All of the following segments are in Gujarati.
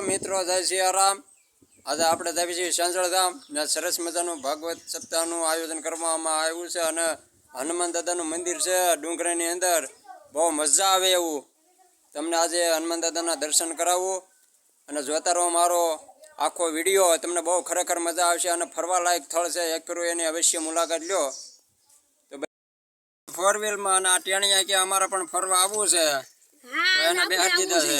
મિત્રો જય સિયારામ। આજે આપણે જઈએ છીએ સંજળધામ ને સરસ મજાનું ભાગવત સપ્તાહનું આયોજન કરવામાં આવ્યું છે અને હનુમાન દાદાનું મંદિર છે ડુંગરાની અંદર। બહુ મજા આવે એવું તમને આજે હનુમાન દાદાના દર્શન કરાવું અને જોતા રહો મારો આખો વિડીયો। તમને બહુ ખરેખર મજા આવશે અને ફરવા લાયક સ્થળ છે। એક ફેરો એની અવશ્ય મુલાકાત લ્યો। તો ફોર વ્હીલમાં અને આ ટેણિયા કે અમારે પણ ફરવા આવવું છે તો એને બેહાડી દીધા છે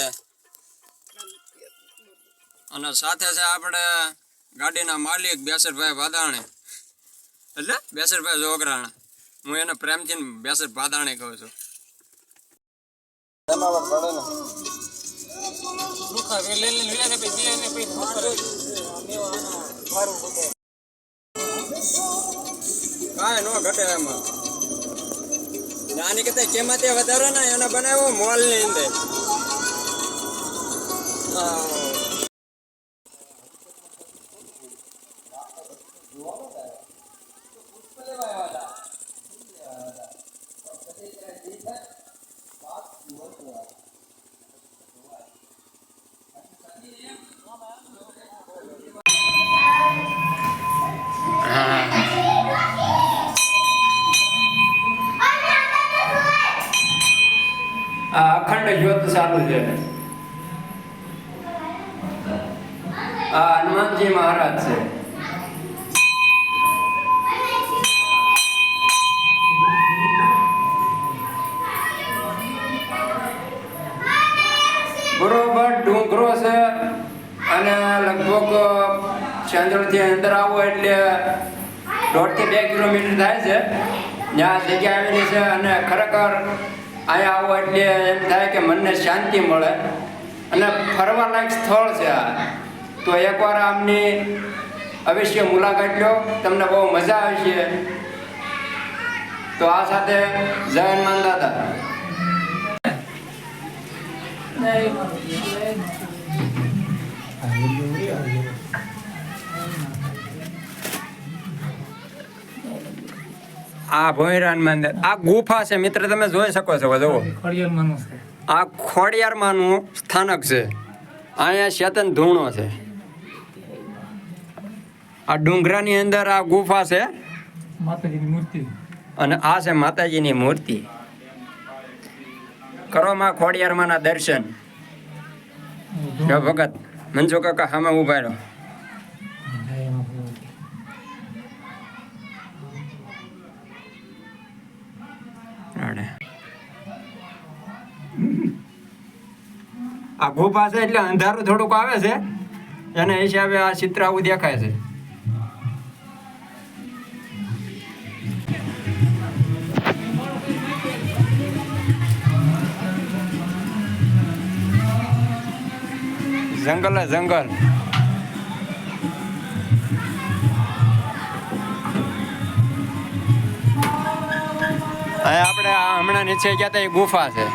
અને સાથે છે આપણે ગાડીના માલિક બેસરભાઈ ભાદાણી એટલે બેસરભાઈ જોગરાણા। હું એને પ્રેમથી બેસર ભાદાણી કહું છું। કાંઈ નો ઘટે એમાં નાની કરતા કેમાં તે વધારે ને એને બનાવ્યો મોલ ની અંદર। અખંડ જ્યોત ચાલુ છે। આ હનુમાનજી મહારાજ છે। બરોબર ડુંગરો છે અને લગભગ ચાંદોડથી અંદર આવો એટલે 1.5 થી 2 કિલોમીટર થાય છે। ત્યાં જગ્યા આવેલી છે અને ખરેખર અહીંયા આવો એટલે એમ થાય કે મનને શાંતિ મળે અને ફરવા લાયક સ્થળ છે આ। તો એકવાર આમની અવશ્ય મુલાકાત લો, તમને બહુ મજા આવશે। તો આ સાથે જય હનુમાન દાદા। આ ભોયરા હનુમાન આ ગુફા છે મિત્ર, તમે જોઈ શકો છો। જુઓ આ ખોડિયારમાંનું સ્થાનક છે। અહીંયા શેતન ધૂણો છે। આ ડુંગરાની અંદર આ ગુફા છે માતાજીની મૂર્તિ અને આ છે માતાજીની મૂર્તિ। કરો માં ખોડિયારમાંના દર્શન। ભગત મંજુ કાકા સામે ઉભા રહો। આ ગુફા છે એટલે અંધારું થોડુંક આવે છે એના હિસાબે આ ચિત્ર આવું દેખાય છે। જંગલ જંગલ આપણે હમણાં નીચે ગયા હતા એ ગુફા છે।